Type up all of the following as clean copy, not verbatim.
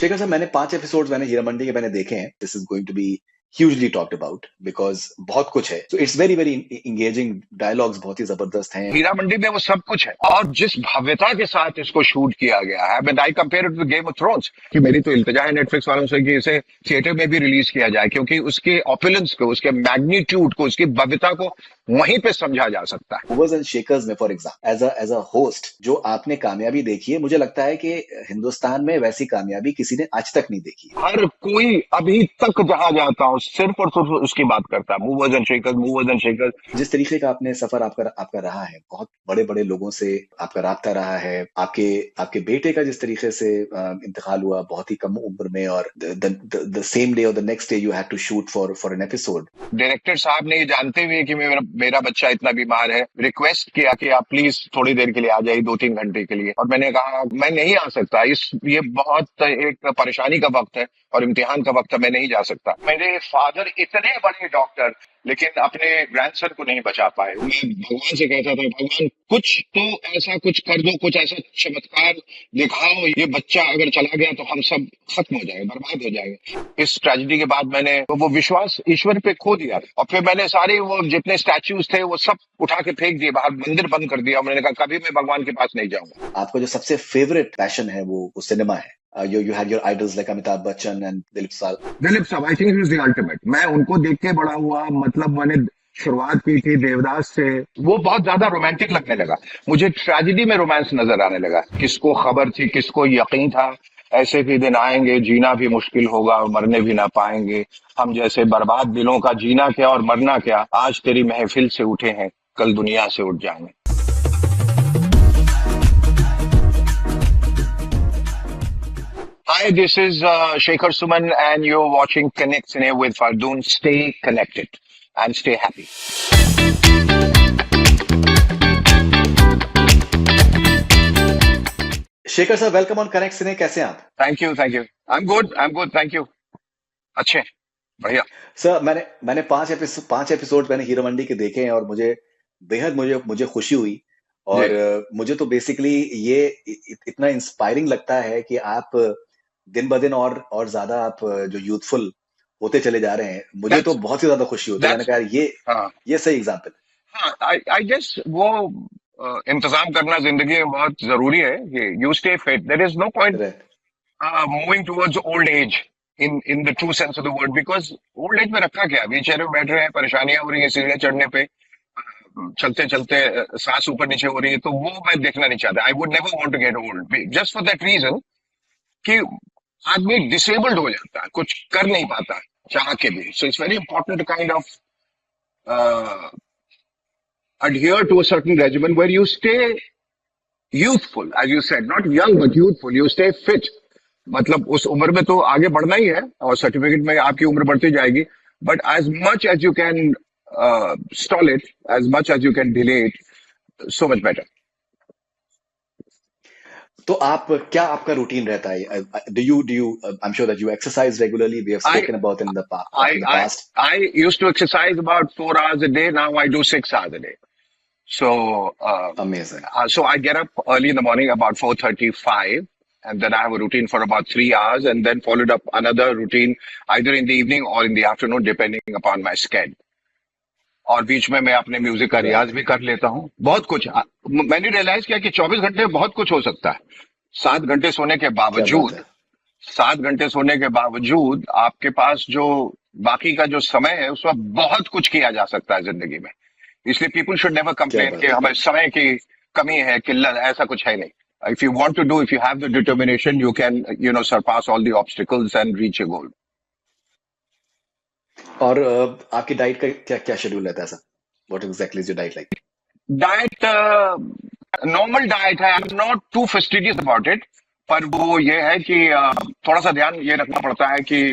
शेखर साहब, मैंने 5 एपिसोड्स मैंने हीरा मंडी के मैंने देखे हैं। This is going to be hugely talked about because बहुत कुछ है। So it's very very engaging, dialogues बहुत ही जबरदस्त हैं। हीरा मंडी में वो सब कुछ है और जिस भव्यता के साथ इसको शूट किया गया है, आई compare it with game of thrones कि मेरी तो इल्तिजा है नेटफ्लिक्स वालों से कि इसे थिएटर में भी रिलीज किया जाए, क्योंकि उसके ऑपुलेंस को, उसके मैग्नीट्यूड को, उसकी भव्यता को वहीं पे समझा जा सकता है। मूवर्स एंड शेकर्स में for example as a host जो आपने कामयाबी देखी है, मुझे लगता है कि हिंदुस्तान में वैसी कामयाबी किसी ने आज तक नहीं देखी है। हर कोई अभी तक जहां जाता हूं सिर्फ और सिर्फ उसकी बात करता है, Movers and shakers, movers and shakers. जिस तरीके का आपने सफर आपका रहा है, बहुत बड़े बड़े लोगों से आपका राब्ता रहा है, आपके आपके बेटे का जिस तरीके से इंतकाल हुआ बहुत ही कम उम्र में, और द सेम डे और the next day you had to shoot for an episode. Director साहब ने ये जानते हुए कि मेरा बच्चा इतना बीमार है, रिक्वेस्ट किया कि आप प्लीज थोड़ी देर के लिए आ जाइए, 2-3 घंटे के लिए। और मैंने कहा मैं नहीं आ सकता, ये बहुत एक परेशानी का वक्त है और इम्तिहान का वक्त है, मैं नहीं जा सकता। मेरे फादर इतने बड़े डॉक्टर, लेकिन अपने ग्रैंडसन को नहीं बचा पाए। मैं भगवान से कहता था, भगवान कुछ तो ऐसा कुछ कर दो, कुछ ऐसा चमत्कार दिखाओ, ये बच्चा अगर चला गया तो हम सब खत्म हो जाएंगे, बर्बाद हो जाएंगे। इस ट्रेजेडी के बाद मैंने वो विश्वास ईश्वर पे खो दिया और फिर मैंने सारे वो जितने स्टैच्यूज थे वो सब उठा के फेंक दिए बाहर, मंदिर बंद कर दिया। मैंने कहा कभी मैं भगवान के पास नहीं जाऊंगा। आपका जो सबसे फेवरेट पैशन है वो सिनेमा है। You had your idols like Amitabh Bachchan and Dilip Sal. Dilip साहब, I think it is the ultimate. मैं उनको देख के बड़ा हुआ, मतलब मैंने शुरुआत की थी देवदास से। वो बहुत ज्यादा रोमांटिक लगने लगा मुझे, ट्रेजेडी में रोमांस नजर आने लगा। किसको खबर थी, किसको यकीन था ऐसे भी दिन आएंगे, जीना भी मुश्किल होगा और मरने भी ना पाएंगे। हम जैसे बर्बाद दिलों का जीना क्या और मरना क्या, आज तेरी महफिल से उठे हैं, कल दुनिया से उठ जाएंगे। Hi, this is Shekhar Suman and you're watching Connect Cine with Fardoon. Stay connected and stay happy. Shekhar साहब, वेलकम ऑन कनेक्ट सिने। कैसे हैं आप? Thank you. I'm good, thank you. अच्छे, बढ़िया। सर, मैंने 5 एपिसोड मैंने हीरो मंडी के देखे हैं और मुझे बेहद मुझे खुशी हुई। और मुझे तो बेसिकली ये इतना इंस्पायरिंग लगता है कि आप दिन ब दिन और ज्यादा आप जो यूथफुल होते चले जा रहे हैं। मुझे तो बहुत ही ज्यादा खुशी होती है। मैंने कहा ये सही एग्जाम्पल। हाँ, आई गेस वो इंतजाम करना जिंदगी में बहुत जरूरी है। You stay fit, there is no point moving towards old age in the true sense of the word, because old age में रखा क्या, व्हीलचेयर में बैठ रहे हैं, परेशानियां हो रही है सीढ़ियां चढ़ने पे, चलते चलते सांस ऊपर नीचे हो रही है, तो वो मैं देखना नहीं चाहता। I would never want to get old just for that reason कि आदमी डिसेबल्ड हो जाता है, कुछ कर नहीं पाता चाह के भी। So it's very important to kind of adhere to a certain regimen where you stay youthful, as you said, not young but youthful. You stay fit. मतलब उस उम्र में तो आगे बढ़ना ही है और सर्टिफिकेट में आपकी उम्र बढ़ती जाएगी, but as much as you can stall it, as much as you can delay it, so much better. तो क्या आपका रूटीन रहता है? Do you I'm sure that you exercise regularly. We have spoken about in the past. I used to exercise about 4 hours a day. Now I do 6 hours a day. So amazing. So I get up early in the morning about 4:35, and then I have a routine for about 3 hours, and then followed up another routine either in the evening or in the afternoon, depending upon my schedule. और बीच में मैं अपने music का रियाज भी कर लेता हूँ। बहुत कुछ मैंने रियलाइज किया कि 24 घंटे में बहुत कुछ हो सकता है। 7 घंटे सोने के बावजूद आपके पास जो बाकी का जो समय है उसमें बहुत कुछ किया जा सकता है जिंदगी में। इसलिए पीपल शुड नेवर कंप्लेन कि हमें समय की कमी है, किल्लत, ऐसा कुछ है नहीं। If you want to do, if you have the determination, you can surpass all the obstacles and reach a goal. और आपकी डाइट का क्या शेड्यूल रहता है sir? What exactly is your diet like? Diet normal diet है, I am not too fastidious about it, पर वो ये है कि थोड़ा सा ध्यान ये रखना पड़ता है कि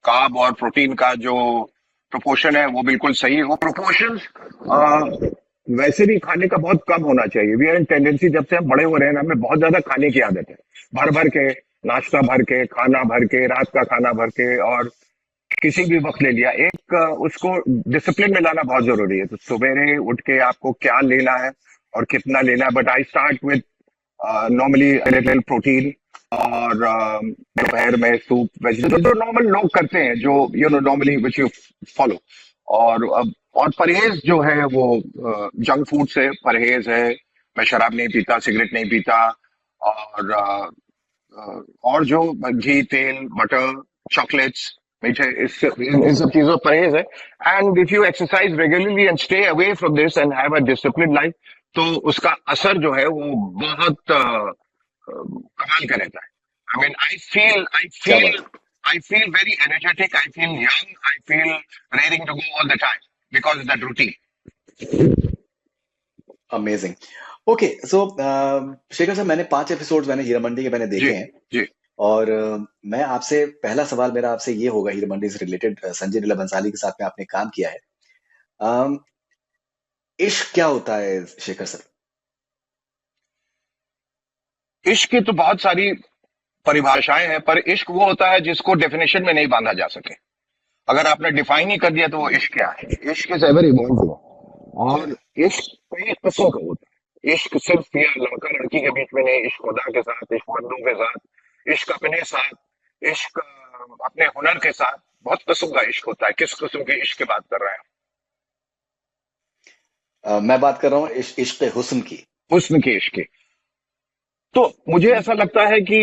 कार्ब और प्रोटीन का जो प्रोपोर्शन है वो बिल्कुल सही है। वो प्रोपोर्शन वैसे भी खाने का बहुत कम होना चाहिए। वी आर इन टेंडेंसी, जब से हम बड़े हो रहे हैं ना, हमें बहुत ज्यादा खाने की आदत है, भर के नाश्ता, भर के खाना, भर के रात का खाना, भर के और किसी भी वक्त ले लिया। एक उसको डिसिप्लिन में लाना बहुत जरूरी है। तो सवेरे उठ के आपको क्या लेना है और कितना लेना है। But I start with normally little protein और दोपहर में सूप, वेजिटेबल, जो नॉर्मल लोग करते हैं, जो नॉर्मली विच यू फॉलो। और परहेज जो है वो जंक फूड से परहेज है। मैं शराब नहीं पीता, सिगरेट नहीं पीता, और और जो घी, तेल, बटर, चॉकलेट्स, मीठे, इन सब चीजों पर परहेज है। And if you exercise regularly and stay away from this and have a discipline life, तो उसका असर जो है वो बहुत कमाल का रहता है। आई मीन, क्या बात है, I feel very energetic, I feel young, I feel raring to go all the time because that routine. Amazing. Okay, so Shekhar साहब, मैंने 5 एपिसोड्स मैंने हीरा मंडी के मैंने जी, देखे हैं। जी। और मैं आपसे पहला सवाल मेरा आपसे ये होगा, हीरा मंडी से रिलेटेड, संजय लीला भंसाली के साथ में आपने काम किया है। अम, इश्क क्या होता है शेखर सर? इश्क की तो बहुत सारी परिभाषाएं हैं, पर इश्क वो होता है जिसको डेफिनेशन में नहीं बांधा जा सके। अगर आपने डिफाइन ही कर दिया तो वो इश्क क्या है? इश्क इज एवर इवॉल्विंग। और इश्क कई किस्म का होता है। इश्क सिर्फ या लड़का लड़की के बीच में नहीं, इश्क खुदा के साथ, इश्क बंदों के साथ, इश्क अपने साथ, इश्क अपने हुनर के साथ। बहुत किस्म का इश्क होता है। किस किस्म के इश्क की बात कर रहे हैं? मैं बात कर रहा हूँ इश्क हुस्न की। हुस्न के इश्क की। तो मुझे ऐसा लगता है कि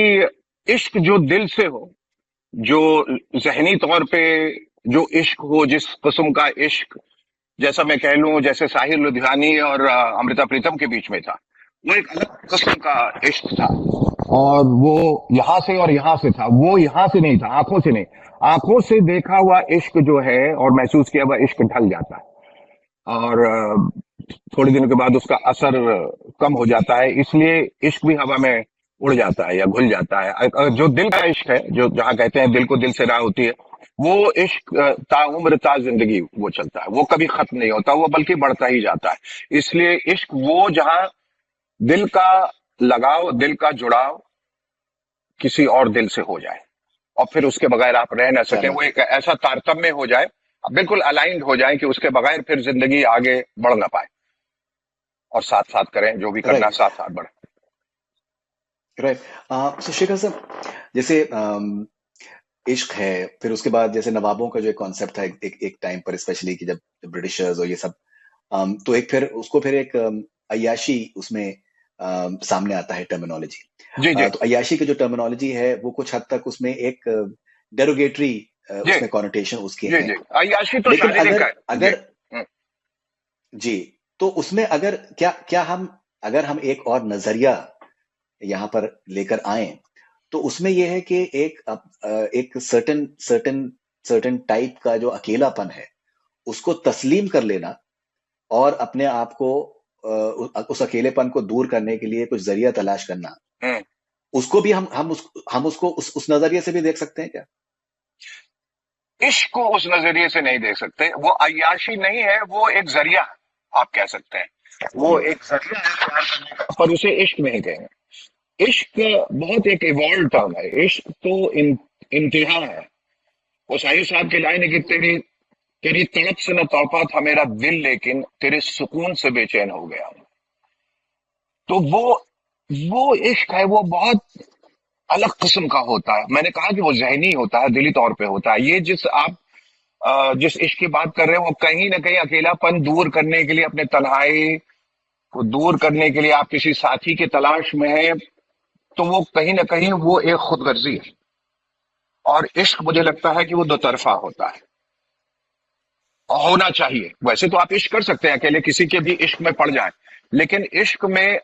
इश्क जो दिल से हो, जो जहनी तौर पे जो इश्क हो, जिस किस्म का इश्क, जैसा मैं कह लूं जैसे साहिर लुधियानी और अमृता प्रीतम के बीच में था, वो एक अलग किस्म का इश्क था। और वो यहाँ से और यहाँ से था, वो यहाँ से नहीं था, आंखों से नहीं। आंखों से देखा हुआ इश्क जो है और महसूस किया हुआ इश्क ढल जाता है, और थोड़े दिनों के बाद उसका असर कम हो जाता है। इसलिए इश्क भी हवा में उड़ जाता है या घुल जाता है। जो दिल का इश्क है, जो जहाँ कहते हैं दिल को दिल से राह होती है, वो इश्क ताउम्र ता जिंदगी वो चलता है, वो कभी खत्म नहीं होता, वो बल्कि बढ़ता ही जाता है। इसलिए इश्क वो जहाँ दिल का लगाव, दिल का जुड़ाव किसी और दिल से हो जाए, और फिर उसके बगैर आप रह ना क्या सके, वो बात है। एक ऐसा तारतम्य हो जाए, बिल्कुल अलाइंड हो जाए कि उसके बगैर फिर जिंदगी आगे बढ़ ना पाए। और साथ साथ करें, जो भी करना राइट, साथ साथ बढ़े। राइट। सो शेखर सर, जैसे इश्क है, फिर उसके बाद जैसे नवाबों का जो एक कॉन्सेप्ट था एक टाइम पर, स्पेशली कि जब ब्रिटिशर्स और ये सब, तो एक फिर उसको फिर एक अय्याशी उसमें सामने आता है टर्मिनोलॉजी। जी, जी, तो अय्याशी की जो टर्मिनोलॉजी है वो कुछ हद तक उसमें एक डेरोगेटरी जी, उसमें कॉनोटेशन उसके जी, हैं। जी। अय्याशी तो लेकिन शारीरिक अगर है। जी। अगर जी, तो उसमें अगर क्या क्या हम अगर हम एक और नजरिया यहाँ पर लेकर आए, तो उसमें यह है कि एक सर्टेन सर्टेन सर्टेन टाइप का जो अकेलापन है उसको तस्लीम कर लेना, और अपने आप को उस अकेलेपन को दूर करने के लिए कुछ जरिया तलाश करना, हम्म। उसको भी हम उसको उस नजरिए से भी देख सकते हैं क्या? इश्क को उस नजरिए से नहीं देख सकते। वो अय्याशी नहीं है, वो एक जरिया है, आप कह सकते हैं। वो एक जरिया है प्यार करने का, पर उसे इश्क नहीं कहेंगे। इश्क बहुत एक इवॉल्व टर्म है। इश्क तो इंतहा है। वो शाहिर साहब की लाइन है कि तेरी तेरी तड़प से न तड़पा था मेरा दिल, लेकिन तेरे सुकून से बेचैन हो गया हूं। तो वो इश्क है, वो बहुत अलग किस्म का होता है। मैंने कहा कि वो जहनी होता है, दिली तौर पे होता है। ये जिस इश्क की बात कर रहे हैं, वो कहीं ना कहीं अकेलापन दूर करने के लिए, अपने तन्हाई को दूर करने के लिए आप किसी साथी की तलाश में हैं, तो वो कहीं ना कहीं वो एक खुदगर्जी है। और इश्क मुझे लगता है कि वो दो तरफा होता है, होना चाहिए। वैसे तो आप इश्क कर सकते हैं अकेले, किसी के भी इश्क में पड़ जाए, लेकिन इश्क में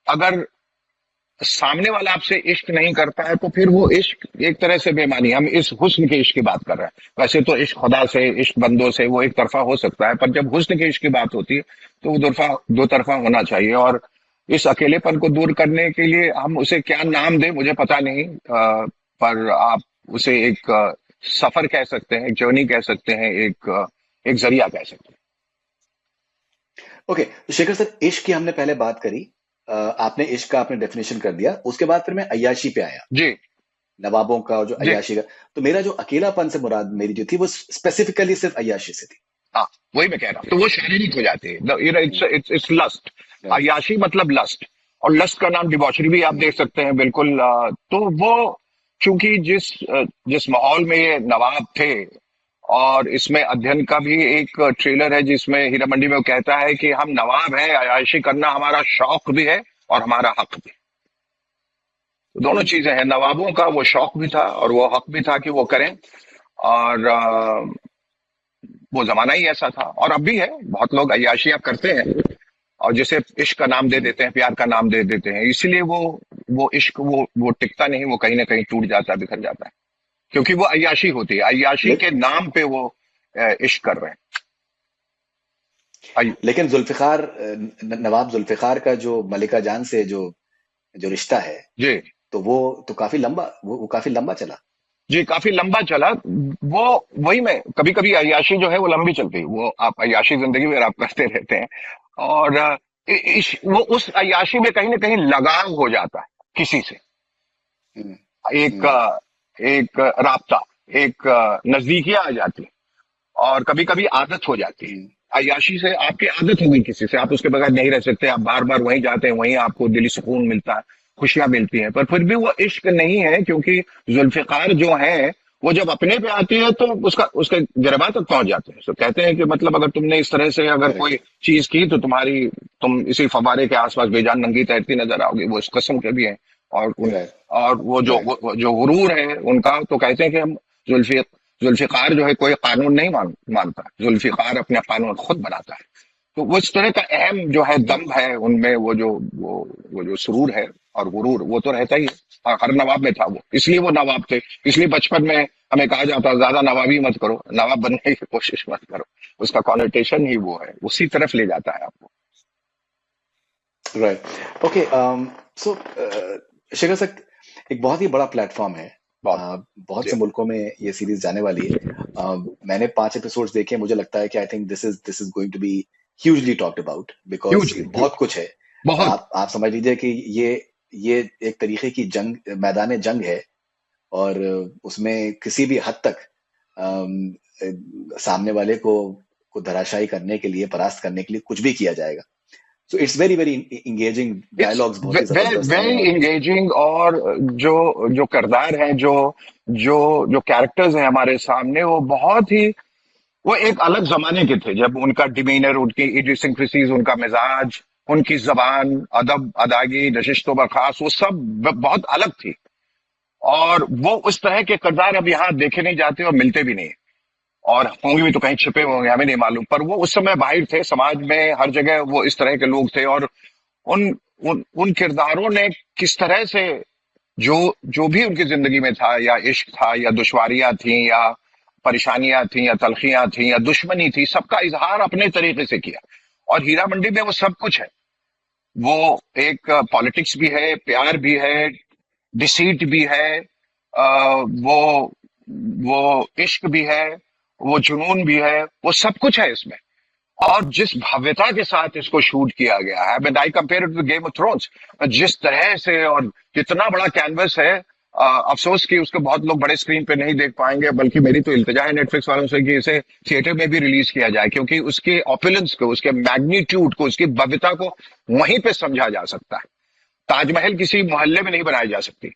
अगर सामने वाला आपसे इश्क नहीं करता है, तो फिर वो इश्क एक तरह से बेमानी। हम इस हुस्न के इश्क की बात कर रहे हैं। वैसे तो इश्क खुदा से, इश्क बंदों से वो एक तरफा हो सकता है, पर जब हुस्न के इश्क की बात होती है तो वो दो तरफा होना चाहिए। और इस अकेलेपन को दूर करने के लिए हम उसे क्या नाम दें मुझे पता नहीं, पर आप उसे एक सफर कह सकते हैं, एक जर्नी कह सकते हैं, एक जरिया कह सकते ओके, तो शेखर सर, इश्क की हमने पहले बात करी, आपने इश्क का आपने डेफिनेशन कर दिया, उसके बाद फिर मैं अय्याशी पे आया, हैं। जी, नवाबों का और जो जी। अय्याशी का। तो मेरा जो अकेलापन से मुराद मेरी जो थी वो स्पेसिफिकली सिर्फ अय्याशी से थी। हाँ, वही मैं कह रहा हूँ। तो वो शारीरिक हो जाती है। It's hmm, it's it's lust. Right. अय्याशी मतलब लस्ट। और लस्ट का नाम डिबॉशरी भी आप देख सकते हैं बिल्कुल। तो वो चूंकि जिस माहौल में ये नवाब थे, और इसमें अध्ययन का भी एक ट्रेलर है जिसमें हीरा मंडी में वो कहता है कि हम नवाब हैं, अयाशी करना हमारा शौक भी है और हमारा हक भी। तो दोनों चीजें हैं, नवाबों का वो शौक भी था और वो हक भी था कि वो करें। और वो जमाना ही ऐसा था, और अब भी है, बहुत लोग अय्याशियां करते हैं और जिसे इश्क का नाम दे देते हैं, प्यार का नाम दे देते हैं, इसलिए वो इश्क वो टिकता नहीं, वो कहीं ना कहीं टूट जाता है, बिखर जाता है, क्योंकि वो अय्याशी होती है, अय्याशी के नाम पे वो इश्क कर रहे हैं। लेकिन जुल्फिकार, नवाब जुल्फिकार का जो मलिका जान से जो जो रिश्ता है, जी तो वो तो काफी लंबा, वो काफी लंबा चला। जी, काफी लंबा चला वो। वही में कभी कभी अय्याशी जो है वो लंबी चलती है, वो आप अय्याशी जिंदगी में आप करते रहते हैं, और वो उस अय्याशी में कहीं ना कहीं लगाव हो जाता है किसी से, हम्म, एक हम्म, एक राब्ता, एक नजदीकियां आ जाती है, और कभी कभी आदत हो जाती है। हम्म, अय्याशी से आपकी आदत हो गई किसी से, आप उसके बगैर नहीं रह सकते, आप बार बार वहीं जाते हैं, वहीं आपको दिली सुकून मिलता है, खुशियां मिलती हैं, पर फिर भी वो इश्क नहीं है, क्योंकि जुल्फिकार जो है वो जब अपने पे आती है तो उसका उसके गिरबा तक पहुंच जाते हैं। तो कहते हैं कि मतलब अगर तुमने इस तरह से अगर करेक्ट, कोई चीज की तो तुम इसी फवारे के आसपास बेजान नंगी तैरती नजर आओगे, वो इस कस्म के भी हैं। और राइट, और राइट, वो जो गुरूर है उनका, तो कहते हैं कि हम जुल्फी जुल्फिकार जो है कोई कानून नहीं मानता, जुल्फिकार अपना कानून खुद बनाता है। तो वो इस तरह का अहम जो है दम है उनमें, वो जो सुरूर है और गुरूर, वो तो रहता ही है। हर नवाब में था वो, इसलिए वो नवाब थे। इसलिए बचपन में हमें कहा जाता है ज्यादा नवाबी मत करो, नवाब बनने की कोशिश मत करो, उसका कॉन्नोटेशन ही वो है, उसी तरफ ले जाता है आपको। राइट। ओके, सो शिखर सर, एक बहुत ही बड़ा प्लेटफॉर्म है। बहुत बहुत जी, से मुल्कों में ये सीरीज जाने वाली है। मैंने 5 एपिसोड्स देखे, मुझे लगता है कि I think this is going to be hugely talked about, because hugely बहुत कुछ है। बहुत। आप समझ लीजिए कि ये एक तरीके की जंग, मैदान जंग है, और उसमें किसी भी हद तक सामने वाले को धराशायी करने के लिए, परास्त करने के लिए कुछ भी किया जाएगा। सो it's very very engaging, it's dialogues बहुत ही जबरदस्त हैं। वेरी और इंगेजिंग, और जो जो किरदार हैं, जो जो कैरेक्टर्स हैं हमारे सामने, वो बहुत ही, वो एक अलग जमाने के थे, जब उनका डिमीनर, उनकी इडियोसिंक्रेसीज, उनका मिजाज, उनकी जबान, अदब, अदागी, नशिस्त व बर्खास्त, वो सब बहुत अलग थी। और वो उस तरह के किरदार अब यहाँ देखे नहीं जाते और मिलते भी नहीं, और होंगे भी तो कहीं छिपे होंगे, हमें नहीं मालूम, पर वो उस समय बाहर थे, समाज में हर जगह वो इस तरह के लोग थे। और उन उन किरदारों ने किस तरह से, जो जो भी उनकी जिंदगी में था, या इश्क था, या दुश्वारियां थी, या परेशानियां थी, या तलखियां थी, या दुश्मनी थी, सबका इजहार अपने तरीके से किया। और हीरा मंडी में वो सब कुछ है, वो एक पॉलिटिक्स भी है, प्यार भी है, डिसीट भी है, वो इश्क भी है, वो जुनून भी है, वो सब कुछ है इसमें। और जिस भव्यता के साथ इसको शूट किया गया है, मैं I compare it to Game of Thrones, जिस तरह से, और कितना बड़ा कैनवस है। अफसोस कि उसको बहुत लोग बड़े स्क्रीन पे नहीं देख पाएंगे, बल्कि मेरी तो इल्तिजा है नेटफ्लिक्स वालों से कि इसे थिएटर में भी रिलीज किया जाए, क्योंकि उसके ऑपुलेंस को, उसके मैग्नीट्यूड को, उसकी भव्यता को वहीं पे समझा जा सकता है। ताजमहल किसी मोहल्ले में नहीं बनाई जा सकती,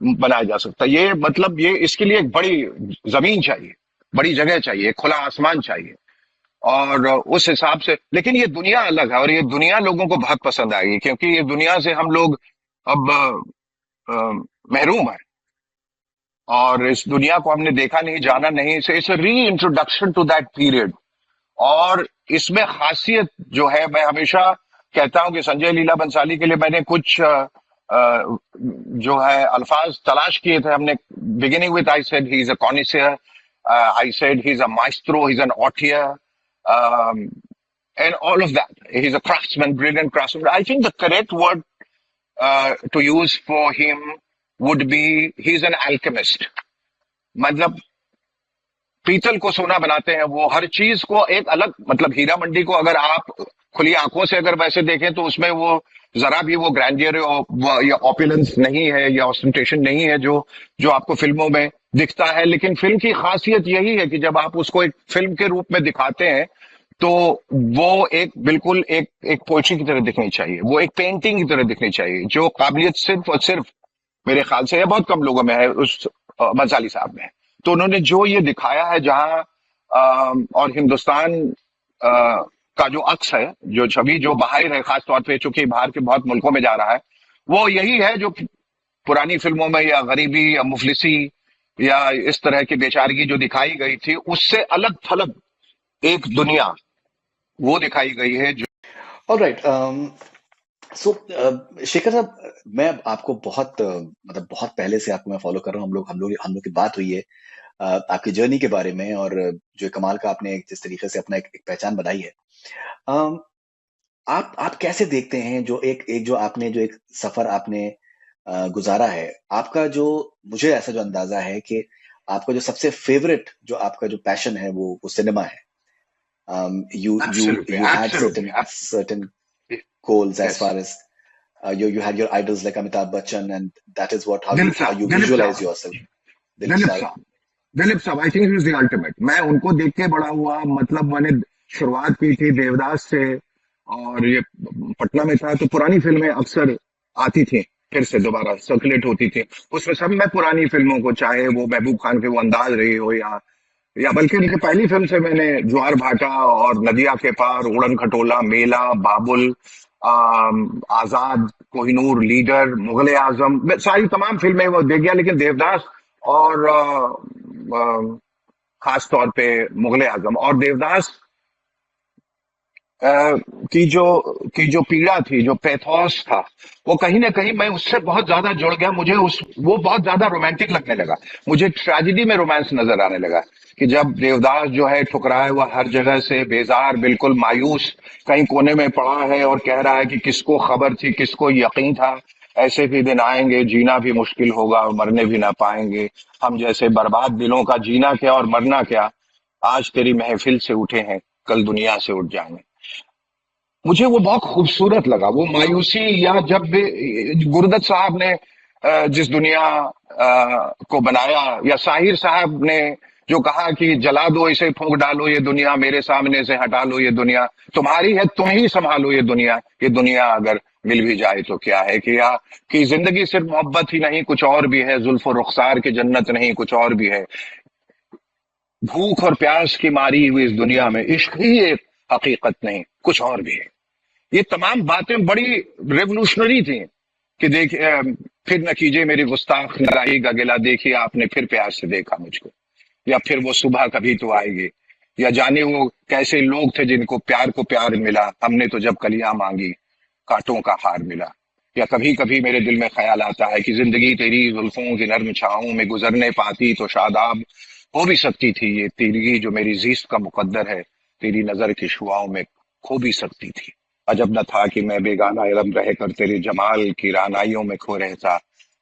बनाया जा सकता, ये मतलब ये इसके लिए एक बड़ी जमीन चाहिए, बड़ी जगह चाहिए, खुला आसमान चाहिए। और उस हिसाब से, लेकिन ये दुनिया अलग है, और ये दुनिया लोगों को बहुत पसंद आएगी, क्योंकि ये दुनिया से हम लोग अब महरूम है, और इस दुनिया को हमने देखा नहीं, जाना नहीं, से इट्स री इंट्रोडक्शन टू दैट पीरियड। और इसमें खासियत जो है, मैं हमेशा कहता हूं कि संजय लीला बंसाली के लिए मैंने कुछ जो है अल्फाज तलाश किए थे। हमने beginning with, I said he is a connoisseur, I said he is a maestro, he is an auteur, and all of that. He's a craftsman, brilliant craftsman. I think the correct word to use for him would be he's an alchemist. मतलब पीतल को सोना बनाते हैं वो, हर चीज को एक अलग, मतलब हीरा मंडी को अगर आप खुली आंखों से अगर वैसे देखें तो उसमें वो जरा भी वो ग्रैंडियर या ऑपुलेंस नहीं है, या ऑस्टेंटेशन नहीं है जो जो आपको फिल्मों में दिखता है। लेकिन फिल्म की खासियत यही है कि जब आप उसको एक फिल्म के रूप में दिखाते हैं, तो वो एक बिल्कुल एक एक पोएट्री की तरह दिखनी चाहिए, वो एक पेंटिंग की तरह दिखनी चाहिए, जो काबिलियत सिर्फ और सिर्फ मेरे ख्याल से, या बहुत कम लोगों में है, उस बंसाली साहब में है। तो उन्होंने जो ये दिखाया है, जहां और हिंदुस्तान का जो अक्स है, जो छवि जो बाहर है, खास तौर पे चूंकि बाहर के बहुत मुल्कों में जा रहा है, वो यही है जो पुरानी फिल्मों में या गरीबी या मुफलिसी या इस तरह की बेचारगी जो दिखाई गई थी, उससे अलग थलग एक दुनिया वो दिखाई गई है जो। ऑलराइट, सो शेखर साहब, मैं आपको बहुत मतलब बहुत पहले से आपको मैं फॉलो कर रहा हूँ। हम लोग की बात हुई है आपकी जर्नी के बारे में, और जो कमाल का आपने जिस तरीके से अपना एक पहचान बनाई है। अम, आप कैसे देखते हैं जो एक एक जो आपने जो एक सफर आपने गुजारा है आपका, जो मुझे ऐसा जो अंदाजा है कि आपका जो सबसे फेवरेट जो आपका जो पैशन है वो सिनेमा है। Absolutely, You had absolutely, certain goals as yes. far as you had your idols like Amitabh Bachchan, and that is what Dilip how साहब, you दिलीप visualize साहब, yourself. Dilip Dilip Sahib. साहब, दिलीप साहब, I think is the ultimate. मैं उनको देख के बड़ा हुआ, मतलब मैंने शुरुआत की थी देवदास से, और ये पटना में था तो पुरानी फिल्में अक्सर आती थी, फिर से दोबारा सर्कुलेट होती थी, उसमें सब मैं पुरानी फिल्मों को, चाहे वो महबूब खान के वो अंदाज रही हो, या बल्कि उनकी पहली फिल्म से मैंने ज्वार भाटा और नदिया के पार, उड़न खटोला, मेला, बाबुल, आजाद, कोहिनूर, लीडर, मुगले आजम, मैं सारी तमाम फिल्में वो देख गया, लेकिन देवदास और खास तौर पे मुगले आजम और देवदास अ, की जो पीड़ा थी, जो पैथोस था, वो कहीं ना कहीं मैं उससे बहुत ज्यादा जुड़ गया। मुझे उस वो बहुत ज्यादा रोमांटिक लगने लगा, मुझे ट्रेजेडी में रोमांस नजर आने लगा, कि जब देवदास जो है ठुकराया हुआ हर जगह से, बेजार, बिल्कुल मायूस, कहीं कोने में पड़ा है और कह रहा है कि किसको खबर थी, किसको यकीन था, ऐसे भी दिन आएंगे, जीना भी मुश्किल होगा और मरने भी ना पाएंगे, हम जैसे बर्बाद दिलों का जीना क्या और मरना क्या, आज तेरी महफिल से उठे हैं, कल दुनिया से उठ जाएंगे। मुझे वो बहुत खूबसूरत लगा, वो मायूसी, या जब भी गुरदत साहब ने जिस दुनिया को बनाया, या साहिर साहब ने जो कहा कि जला दो इसे, फूंक डालो ये दुनिया, मेरे सामने से हटा लो ये दुनिया, तुम्हारी है, तुम ही संभालो ये दुनिया अगर मिल भी जाए तो क्या है, कि जिंदगी सिर्फ मोहब्बत ही नहीं, कुछ और भी है, जुल्फ और रुखसार की जन्नत नहीं, कुछ और भी है, भूख और प्यास की मारी हुई इस दुनिया में इश्क ही एक हकीकत नहीं, कुछ और भी है। ये तमाम बातें बड़ी रेवोल्यूशनरी थी, कि फिर न कीजिए मेरी गुस्ताख नाराई का गिला, देखिए आपने फिर प्यार से देखा मुझको, या फिर वो सुबह कभी तो आएगी, या जाने वो कैसे लोग थे जिनको प्यार को प्यार मिला, हमने तो जब कलियां मांगी कांटों का हार मिला, या कभी कभी मेरे दिल में ख्याल आता है कि जिंदगी तेरी जुल्फों की नर्म छाओं में गुजरने पाती तो शादाब हो भी सकती थी, ये तिरगी जो मेरी जीस्त का मुकद्दर है, तेरी नजर की शुआओं में खो भी सकती थी। अजब न था कि मैं बेगाना इलम रह कर तेरे जमाल की रानाइयों में खो रहता,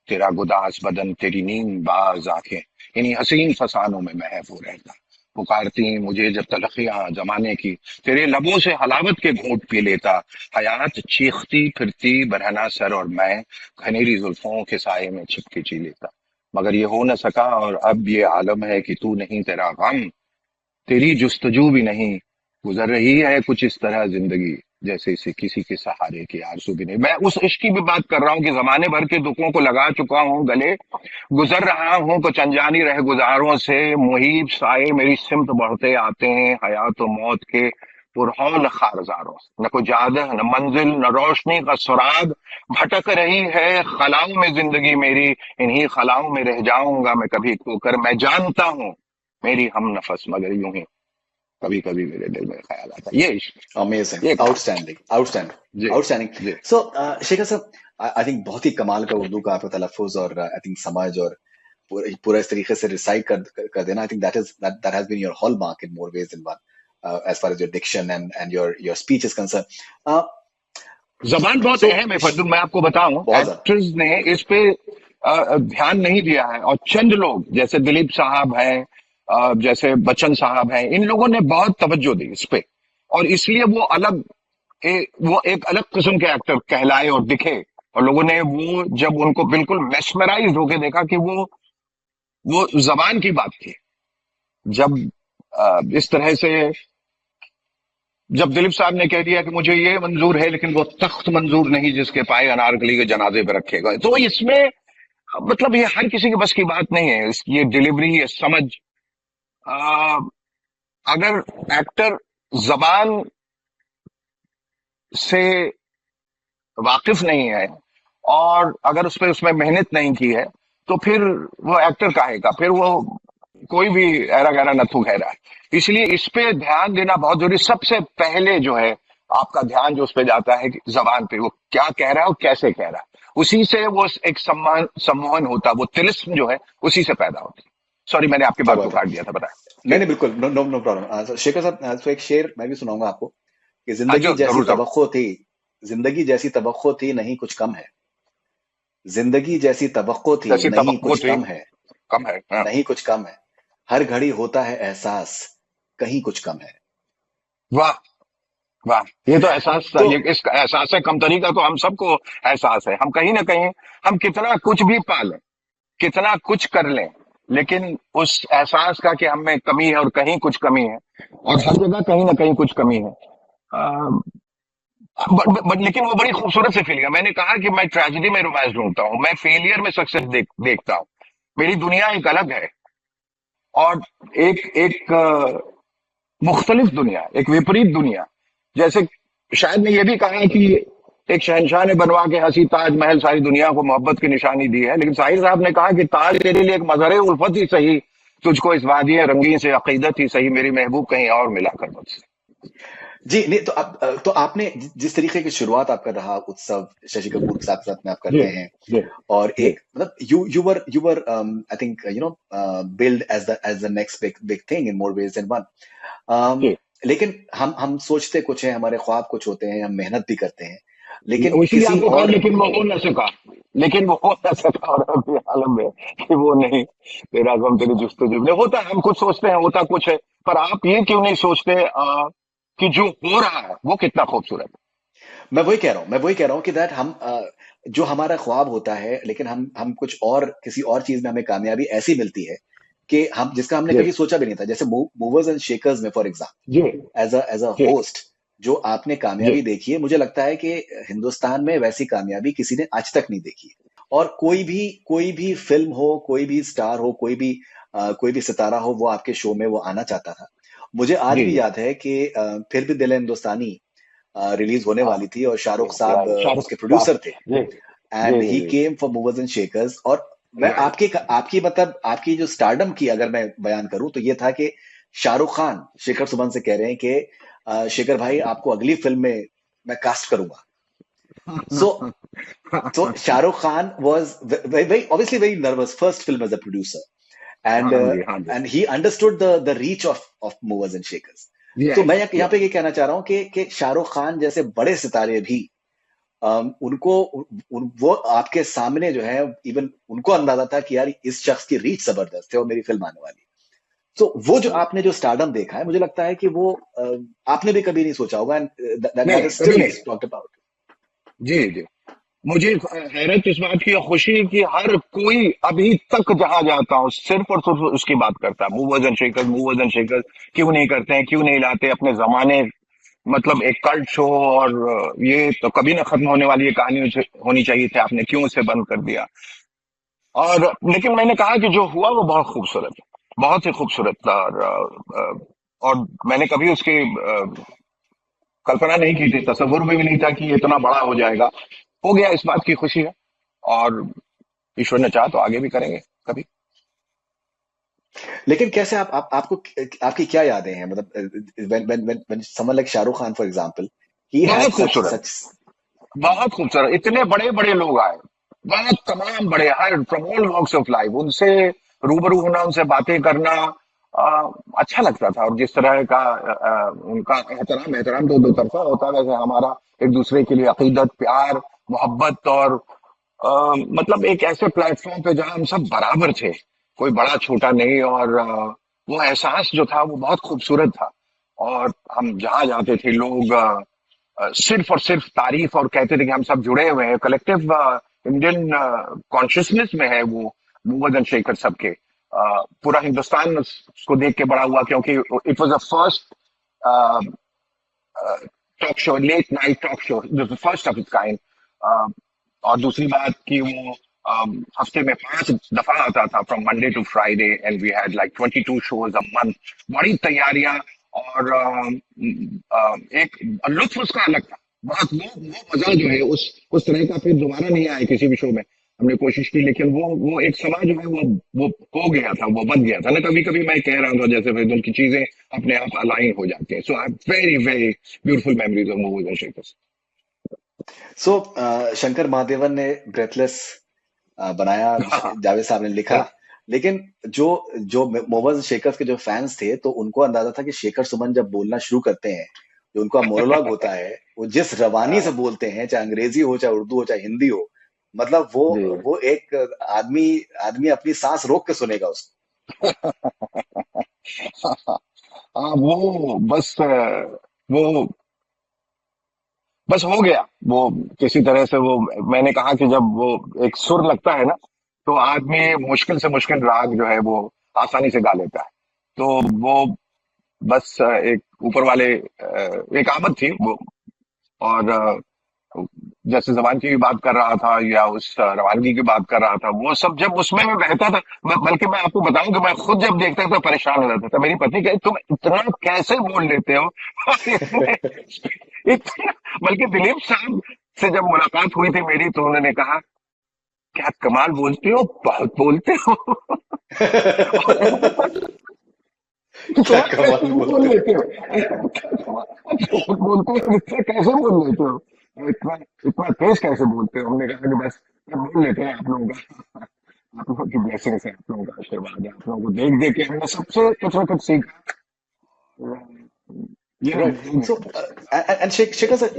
तेरा गुदास बदन, तेरी नींद बाज आंखें, इन्हीं हसीन फसानों में महफू रहता, पुकारती मुझे जब तलखियां जमाने की, तेरे लबों से हलावत के घूंट पी लेता, हयात चीखती फिरती बरहना सर और मैं घनेरी जुल्फों के साये में छिपके जी लेता, मगर ये हो न सका और अब ये आलम है कि तू नहीं तेरा गम, तेरी जुस्तजू भी नहीं, गुजर रही है कुछ इस तरह जिंदगी जैसे इसे किसी के सहारे की आरज़ू भी नहीं। मैं उस इश्क की भी बात कर रहा हूँ कि जमाने भर के दुखों को लगा चुका हूँ गले, गुजर रहा हूँ कुछ अनजानी रह गुजारों से, मुहीब साए मेरी सिमत बढ़ते आते हैं, हयात और मौत के पुरहौल खारजारों से, न कोई जादह न मंजिल न रोशनी का सुराग, भटक रही है खलाओं में जिंदगी मेरी, इन्हीं खलाओं में रह जाऊंगा मैं कभी खोकर, मैं जानता हूँ मेरी हम नफस, मगर यूं ही कभी कभी मेरे दिल में ख्याल आता, ये इश्क, Amazing, ये कहानी। outstanding, outstanding, जी, outstanding. जी। So शेखर साहब, I think बहुत ही कमाल का उर्दू का आपका तलफ़ुज़, और आई थिंक समझ और पूरा इस तरीके से रिसाइट कर देना, I think that has been your hallmark in more ways than one, as far as your diction and your speech is concerned. Uh, जबान बहुत so अहम है फजल, मैं आपको बताऊं, बहुत ज़्यादा। एक्टर्स ने इस पे ध्यान नहीं दिया है, और चंद लोग जैसे दिलीप साहब हैं, जैसे बच्चन साहब हैं, इन लोगों ने बहुत तवज्जो दी इस पे, और इसलिए वो एक अलग किस्म के एक्टर कहलाए और दिखे, और लोगों ने वो जब उनको बिल्कुल मेस्मराइज होके देखा कि वो जबान की बात थी, जब इस तरह से जब दिलीप साहब ने कह दिया कि मुझे ये मंजूर है लेकिन वो तख्त मंजूर नहीं जिसके पाए अनारकली के जनाजे पे रखे गए, तो इसमें मतलब ये हर किसी के बस की बात नहीं है। ये डिलीवरी, ये समझ, आ, अगर एक्टर जबान से वाकिफ नहीं है और अगर उस पर उसमें मेहनत नहीं की है, तो फिर वो एक्टर काहे का, फिर वो कोई भी ऐरा गैरा नथु खैरा है। इसलिए इस पे ध्यान देना बहुत जरूरी। सबसे पहले जो है आपका ध्यान जो उस पे जाता है कि जबान पे वो क्या कह रहा है और कैसे कह रहा है, उसी से वो एक सम्मान सम्मोहन होता, वो तिलिस्म जो है उसी से पैदा होती। सॉरी, मैंने आपकी क्या बात को बात है। काट दिया था, नहीं बताया। नहीं, बिल्कुल, no no no problem. Shekhar साहब, तो एक शेर मैं भी सुनाऊंगा आपको कि हाँ जिंदगी जो जैसी जरूर जरूर। तवक्को थी, जिंदगी जैसी तवक्को थी नहीं कुछ कम है, जिंदगी जैसी तवक्को थी जैसी नहीं तवक्को कुछ थी, कम है, कम है, हाँ। नहीं कुछ कम है, हर घड़ी होता है एहसास कहीं कुछ कम है। वाह, वाह, ये तो एहसास, तो ये इस एहसास से कमतरी का तो हम सबको एहसास है। हम कहीं ना कहीं, हम कितना कुछ भी पा लें, कितना कुछ कर लें, लेकिन उस एहसास का कि हम में कमी है और कहीं कुछ कमी है, और हर जगह कहीं ना कहीं कुछ कमी है। बट लेकिन वो बड़ी खूबसूरत से फीलिंग है। मैंने कहा कि मैं ट्रेजेडी में रोमांस ढूंढता हूँ, मैं फेलियर में सक्सेस देखता हूँ। मेरी दुनिया एक अलग है, और एक एक मुख्तलिफ दुनिया, एक विपरीत दुनिया। जैसे शायद मैं ये भी कहा कि एक शहनशाह ने बनवा के हंसी ताजमहल सारी दुनिया को मोहब्बत की निशानी दी है, लेकिन साहिर साहब ने कहा कि ताज तेरे लिए एक मजहर उल्फत ही सही, तुझको इस वादी रंगीन से अकीदत ही सही, मेरी महबूब कहीं और मिला कर मुझसे। जी नहीं, तो अब तो आपने जिस तरीके की शुरुआत आपका रहा उत्सव शशि कपूर के साथ साथ में आप जी करते हैं, जी और जी एक मतलब you were I think billed as the next big big thing in more ways than one. जी। लेकिन हम सोचते कुछ है, हमारे ख्वाब कुछ होते हैं, हम मेहनत भी करते हैं, लेकिन इसीलिए किसी आपको कहा, और लेकिन वो हो न सका, लेकिन वो हो न सका, और अभी आलम में कि वो नहीं, तेरा गम तेरी जुस्तजू में होता है। हम कुछ सोचते हैं होता कुछ है, पर आप ये क्यों नहीं सोचते कि जो हो रहा है वो कितना खूबसूरत मैं वही कह रहा हूँ कि दैट जो हमारा ख्वाब होता है, लेकिन हम कुछ और किसी और चीज में हमें कामयाबी ऐसी मिलती है कि हम जिसका हमने है। कभी सोचा भी नहीं था। जैसे मूवर्स एंड शेकर्स में फॉर एग्जाम्पल, जी एज अ जी होस्ट जो आपने जी कामयाबी देखी है, मुझे लगता है कि हिंदुस्तान में वैसी कामयाबी किसी ने आज तक नहीं देखी है। और कोई भी फिल्म हो, कोई भी स्टार हो, कोई भी सितारा हो, वो आपके शो में वो आना चाहता था। मुझे आज जी भी जी। याद है कि फिर भी दिल है हिंदुस्तानी रिलीज होने हाँ, वाली थी, और शाहरुख साहब शाहरुख उसके साहब। प्रोड्यूसर थे, जी एंड जी जी ही जी। Came for movers and shakers. और मैं राइट। आपकी मतलब आपकी जो स्टारडम की अगर मैं बयान करूं, तो ये था कि शाहरुख खान शेखर सुमन से कह रहे हैं कि शेखर भाई आपको अगली फिल्म में मैं कास्ट करूंगा। सो so Shahrukh Khan was very obviously very nervous, first film as a producer, and हाँ जी, हाँ जी। and he understood the reach of movers and shakers. तो मैं यस यहाँ पे यस। ये कहना चाह रहा हूँ कि शाहरुख खान जैसे बड़े सितारे भी उनको वो आपके सामने जो है, इवन उनको अंदाजा था कि यार इस शख्स की रीच जबरदस्त है और मेरी फिल्म आने वाली है। तो वो जो आपने जो स्टारडम देखा है, मुझे लगता है कि वो आपने भी कभी नहीं सोचा होगा, एंड दैट नहीं, इज कभी स्टिल नहीं। Talked about. जी जी। मुझे हैरत इस बात की, खुशी की, हर कोई अभी तक जहां जाता हूँ सिर्फ और सिर्फ उसकी बात करता है, Movers and shakers, movers and shakers. क्यों नहीं करते हैं, क्यों नहीं लाते अपने जमाने, मतलब एक कल्ट शो, और ये तो कभी ना खत्म होने वाली ये कहानी होनी चाहिए थी, आपने क्यों उसे बंद कर दिया। और लेकिन मैंने कहा कि जो हुआ वो बहुत खूबसूरत है, बहुत ही खूबसूरत था, और मैंने कभी उसकी कल्पना नहीं की थी, तस्वुर में भी नहीं था कि ये इतना बड़ा हो जाएगा। हो गया, इस बात की खुशी है, और ईश्वर ने चाहा तो आगे भी करेंगे कभी। लेकिन कैसे आपको आपकी क्या यादें हैं, मतलब when someone like Shahrukh Khan for example, he बहुत had such खूबसूरत, such बहुत खूबसूरत, इतने बड़े बड़े लोग आए, बहुत तमाम बड़े, हर from all walks of life, उनसे रूबरू होना, उनसे बातें करना आ, अच्छा लगता था। और जिस तरह का उनका एहतराम, एहतराम तो दो तरफा होता है, वैसे हमारा एक दूसरे के लिए अकीदत, प्यार, मोहब्बत, और मतलब एक ऐसे प्लेटफॉर्म पे जहां हम सब बराबर थे, कोई बड़ा छोटा नहीं, और वो एहसास जो था वो बहुत खूबसूरत था। और हम जहां जाते थे, लोग सिर्फ और सिर्फ तारीफ, और कहते थे कि हम सब जुड़े हुए हैं, कलेक्टिव इंडियन कॉन्शियसनेस में है वो मूवर्स एंड शेकर सबके। पूरा हिंदुस्तान उसको देख के बड़ा हुआ, क्योंकि it was the first talk show, late night talk show, first of its kind. और दूसरी बात कि वो हफ्ते में 5 दफा आता था, from Monday to Friday, and we had like 22 shows a month. बड़ी तैयारियां, और एक लुत्फ उसका अलग था। बहुत वो मजा जो है उस तरह का फिर दोबारा नहीं आया किसी भी शो में। हमने कोशिश की, लेकिन वो एक समय जो है वो हो गया था, वो बन गया था ना। कभी कभी मैं कह रहा था जैसे फिर उनकी चीजें अपने आप अलाइन हो जाती हैं। So I have very very beautiful memories of movies and shakers. So Shankar Mahadevan ने ब्रेथलेस बनाया, जावेद साहब ने लिखा, लेकिन जो जो मोहम्मद शेखर के जो फैंस थे, तो उनको अंदाजा था कि शेखर सुमन जब बोलना शुरू करते हैं, जो उनका मोनोलॉग होता है, वो जिस रवानी से बोलते हैं, चाहे अंग्रेजी हो, चाहे उर्दू हो, चाहे हिंदी हो, मतलब वो एक आदमी आदमी अपनी सांस रोक के सुनेगा उसको। वो वो बस हो गया वो किसी तरह से। वो मैंने कहा कि जब वो एक सुर लगता है ना, तो आदमी मुश्किल से मुश्किल राग जो है वो आसानी से गा लेता है। तो वो बस एक ऊपर वाले एक आमद थी वो। और जैसे जबान की भी बात कर रहा था, या उस रवानगी की बात कर रहा था, वो सब जब उसमें मैं बहता था, बल्कि मैं आपको बताऊं कि मैं खुद जब देखता था तो परेशान हो जाता था। मेरी पत्नी कहे, तुम इतना कैसे बोल लेते हो? और इतना, बल्कि दिलीप साहब से जब मुलाकात हुई थी मेरी, तो उन्होंने कहा, क्या कमाल बोलते हो, बहुत बोलते हो। क्या इतना कमाल कैसे बोल बोलते हैं। लेते हो? बहुत बोलते हो, इतना कैसे बोल लेते हो? इतना इतना तेज कैसे बोलते हो? हमने कहा कि बस बोल लेते हैं, आप लोगों का, आप लोगों की ब्लेसिंग है, आप लोगों का आशीर्वाद है। आप लोगों को देख देख के हमने सबसे कुछ ना कुछ सीखा। ये Right. So, and Shekhar sir,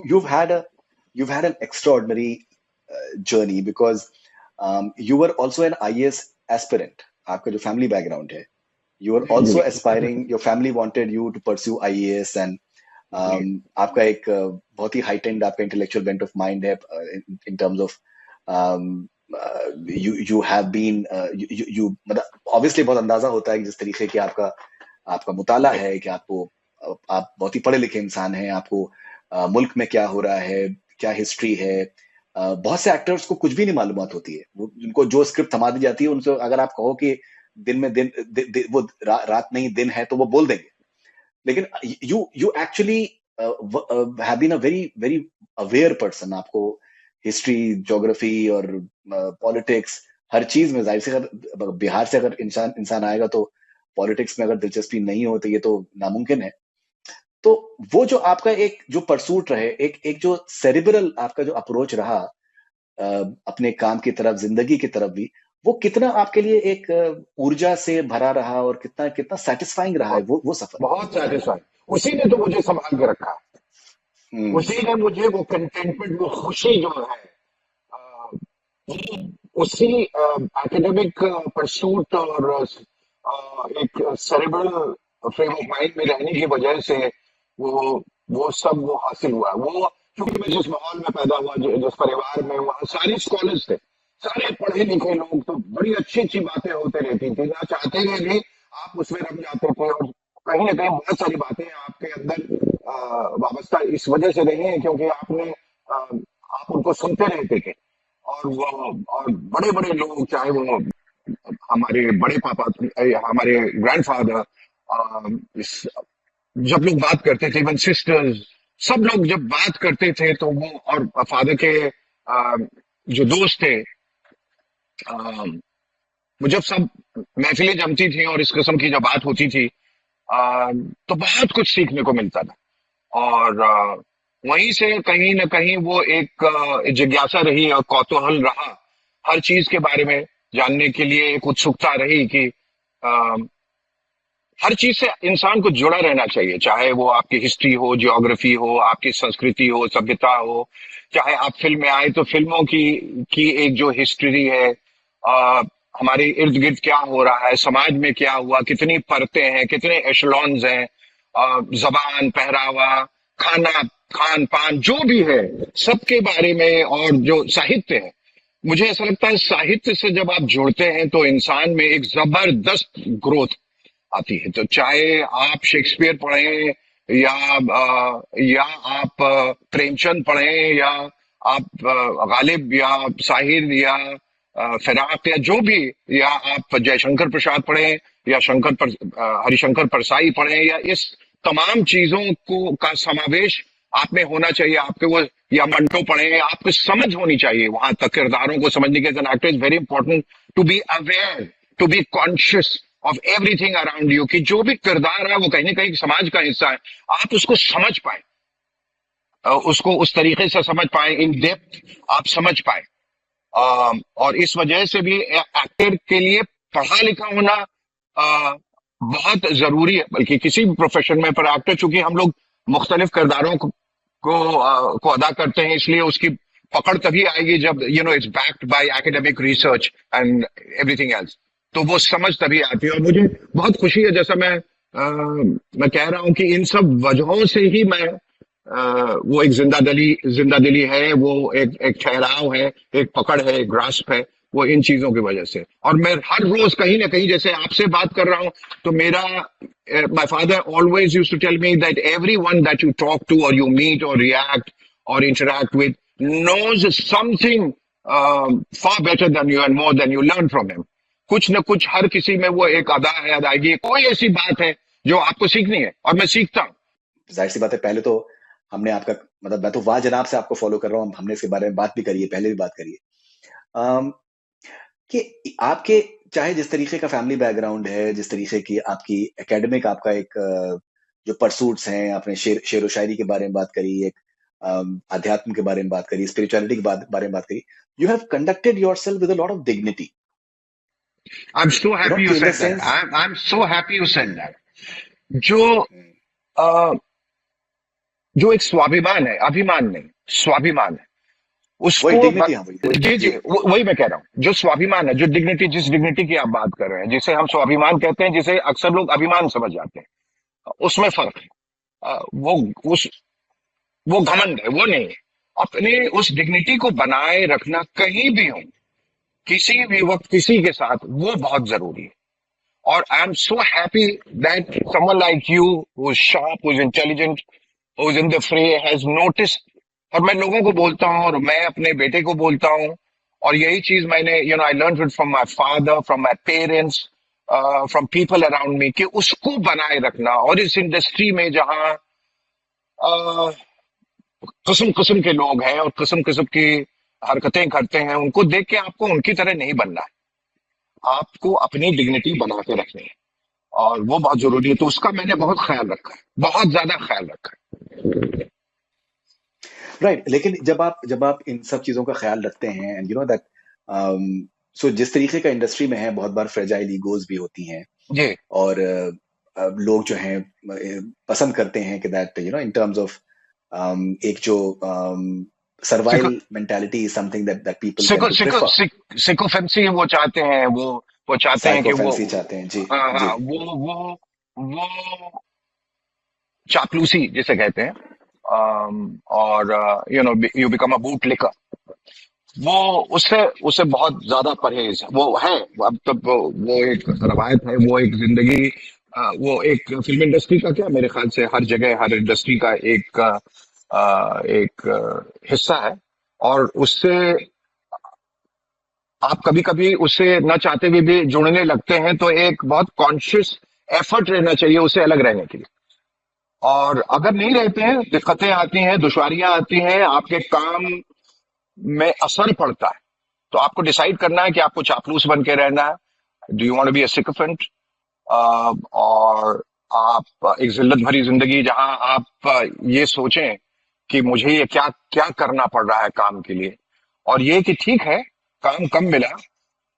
you've had an extraordinary journey, because you were also an IAS aspirant. आपका जो family background है, you were also aspiring. Your family wanted you to pursue IAS, and आपका एक बहुत ही heightened आपका intellectual bent of mind है, in terms of you have been you मतलब obviously बहुत अंदाजा होता है कि जिस तरीके की आपका आपका मुताला है, कि आपको आप बहुत ही पढ़े लिखे इंसान हैं, आपको मुल्क में क्या हो रहा है, क्या हिस्ट्री है। बहुत से एक्टर्स को कुछ भी नहीं मालूमात होती है, वो उनको जो स्क्रिप्ट थमा दी जाती है, उनसे अगर आप कहो कि दिन में वो रात नहीं दिन है, तो वो बोल देंगे। लेकिन you actually have been a very very aware person. आपको हिस्ट्री, ज्योग्राफी और पॉलिटिक्स, हर चीज में, जाहिर से अगर बिहार से अगर इंसान इंसान आएगा, तो पॉलिटिक्स में अगर दिलचस्पी नहीं हो, तो ये तो नामुमकिन है। तो वो जो आपका एक जो परसूट रहे, एक जो सेरिब्रल आपका जो अप्रोच रहा अपने काम की तरफ, जिंदगी की तरफ भी, वो कितना आपके लिए एक ऊर्जा से भरा रहा, और कितना कितना सेटिस्फाइंग रहा है वो सफर। बहुत सेटिस्फाइड। उसी ने तो मुझे संभाल के रखा है। उसी ने मुझे वो कंटेंटमेंट, वो खुशी जो है, उसी एकेडमिक परसूट और एक सेरेब्रल फ्रेम ऑफ माइंड में रहने की वजह से वो सब वो हासिल हुआ। वो क्योंकि मैं जिस माहौल में पैदा हुआ, जिस परिवार में, वहाँ सारे स्कॉलर्स थे, सारे पढ़े लिखे लोग, तो बड़ी अच्छी अच्छी बातें होते रहती थी। ना चाहते हुए भी आप उसमें रम जाते थे, और कहीं ना कहीं बहुत सारी बातें आपके अंदर वाबस्ता इस वजह से रही हैं, क्योंकि आप उनको सुनते रहते थे। और बड़े बड़े लोग, चाहे वो हमारे बड़े पापा, हमारे ग्रैंडफादर, जब लोग बात करते थे, इवन सिस्टर्स, सब लोग जब बात करते थे, तो वो, और फादर के जो दोस्त थे, वो जब सब महफिलें जमती थी और इस किस्म की जब बात होती थी, तो बहुत कुछ सीखने को मिलता था। और वहीं से कहीं ना कहीं वो एक जिज्ञासा रही और कौतूहल रहा, हर चीज के बारे में जानने के लिए एक उत्सुकता रही कि हर चीज से इंसान को जुड़ा रहना चाहिए, चाहे वो आपकी हिस्ट्री हो, जियोग्राफी हो, आपकी संस्कृति हो, सभ्यता हो। चाहे आप फिल्म में आए, तो फिल्मों की एक जो हिस्ट्री है, हमारे इर्द गिर्द क्या हो रहा है, समाज में क्या हुआ, कितनी परतें हैं, कितने एशलॉन्स हैं, जबान, पहरावा, खाना, खान पान, जो भी है, सबके बारे में। और जो साहित्य है, मुझे ऐसा लगता है साहित्य से जब आप जुड़ते हैं, तो इंसान में एक जबरदस्त ग्रोथ आती है। तो चाहे आप शेक्सपियर पढ़ें, या आप प्रेमचंद पढ़ें, या आप गालिब या साहिर या फिराक या जो भी, या आप जयशंकर प्रसाद पढ़ें, या हरिशंकर परसाई पढ़ें, या इस तमाम चीजों को का समावेश आप में होना चाहिए। आपके वो, या मंटो पढ़ें, आपको समझ होनी चाहिए वहां तक किरदारों को समझने के। As an actor is very important to be aware, to be conscious of everything around you, कि जो भी किरदार है वो कहीं ना कहीं समाज का हिस्सा है, आप उसको समझ पाए, उसको उस तरीके से समझ पाए, इन डेप्थ आप समझ पाए। और इस वजह से भी एक्टर के लिए पढ़ा लिखा होना बहुत जरूरी है, बल्कि किसी भी प्रोफेशन में। पर एक्टर चूंकि हम लोग मुख्तलिफ किरदारों को अदा करते हैं, इसलिए उसकी पकड़ तभी आएगी जब it's backed by academic research and everything else, तो वो समझ तभी आती है। और मुझे बहुत खुशी है, जैसा मैं कह रहा हूं कि इन सब वजहों से ही मैं वो एक जिंदा दिली है, वो एक ठहराव है, एक पकड़ है, एक ग्रास्प है, वो इन चीजों की वजह से। और मैं हर रोज कहीं ना कहीं, जैसे आपसे बात कर रहा हूं, तो मेरा my father always used to tell me that everyone that you talk to और यू मीट और रिएक्ट और interact with knows something far better than you and more than you learn from him. कुछ न कुछ हर किसी में वो एक अदा है, अदायगी, कोई ऐसी बात है जो आपको सीखनी है, और मैं सीखता हूँ। जाहिर सी बात है, पहले तो हमने आपका, मतलब मैं तो वाह जनाब से आपको फॉलो कर रहा हूँ, हमने इसके बारे में बात भी करी है, पहले भी बात करी है कि आपके चाहे जिस तरीके का फैमिली बैकग्राउंड है, जिस तरीके की आपकी एकेडमिक आपका एक जो परसूट्स हैं, आपने शेर व शायरी के बारे में बात करी, एक अध्यात्म के बारे में बात करी, स्पिरिचुअलिटी के बारे में बात करी, you have conducted yourself with a lot of dignity. I'm so happy you said that. I'm so happy you said that. जो जो एक स्वाभिमान है, अभिमान नहीं, स्वाभिमान है, उसको जी जी वही मैं कह रहा हूँ। जो स्वाभिमान है, जो डिग्निटी, जिस डिग्निटी की आप बात कर रहे हैं, जिसे हम स्वाभिमान कहते हैं, जिसे अक्सर लोग अभिमान समझ जाते हैं, उसमें फर्क है। वो घमंड है, वो नहीं है। अपने उस डिग्निटी को बनाए रखना कहीं भी हो, किसी भी वक्त, किसी के साथ, वो बहुत जरूरी है। और I am so happy that someone like you, who is sharp, who is intelligent, who is in the फ्रे, हैज नोटिस्ड। और मैं लोगों को बोलता हूँ, और मैं अपने बेटे को बोलता हूँ, और यही चीज मैंने I learn it from my father, from my parents, from people around me, कि उसको बनाए रखना। और इस इंडस्ट्री में जहां किस्म किस्म के लोग हैं और किस्म किस्म की हरकतें करते हैं, उनको देख के आपको उनकी तरह नहीं बनना है, आपको अपनी डिग्निटी बना के रखनी है, और वो बहुत जरूरी है। तो उसका मैंने बहुत ख्याल रखा है, बहुत ज्यादा ख्याल रखा है। राइट, लेकिन जब आप इन सब चीजों का ख्याल रखते हैं, एंड यू नो दैट, सो जिस तरीके का इंडस्ट्री में है, बहुत बार फ्रेजाइल ईगोज भी होती हैं जी, और लोग जो हैं पसंद करते हैं कि दैट इन टर्म्स ऑफ एक जो survival mentality is something that people sycophancy वो चाहते हैं, वो चाहते हैं कि वो चाहते हैं जी, हाँ, वो चापलूसी जिसे कहते हैं, और you become a boot liquor, वो उससे बहुत ज्यादा परहेज वो है। अब तक वो एक रवायत है, वो एक जिंदगी, वो एक फिल्म इंडस्ट्री का क्या, मेरे ख्याल से हर जगह, हर इंडस्ट्री का एक हिस्सा है। और उससे आप कभी कभी उससे न चाहते हुए भी जुड़ने लगते हैं, तो एक बहुत कॉन्शियस एफर्ट रहना चाहिए उससे अलग रहने के लिए। और अगर नहीं रहते हैं, दिक्कतें आती हैं, दुश्वारियां आती हैं, आपके काम में असर पड़ता है, तो आपको डिसाइड करना है कि आपको चापलूस बन के रहना है, do you want to be a sycophant, और आप एक जिल्लत भरी जिंदगी जहां आप ये सोचें कि मुझे ये क्या क्या करना पड़ रहा है काम के लिए, और ये कि ठीक है काम कम मिला,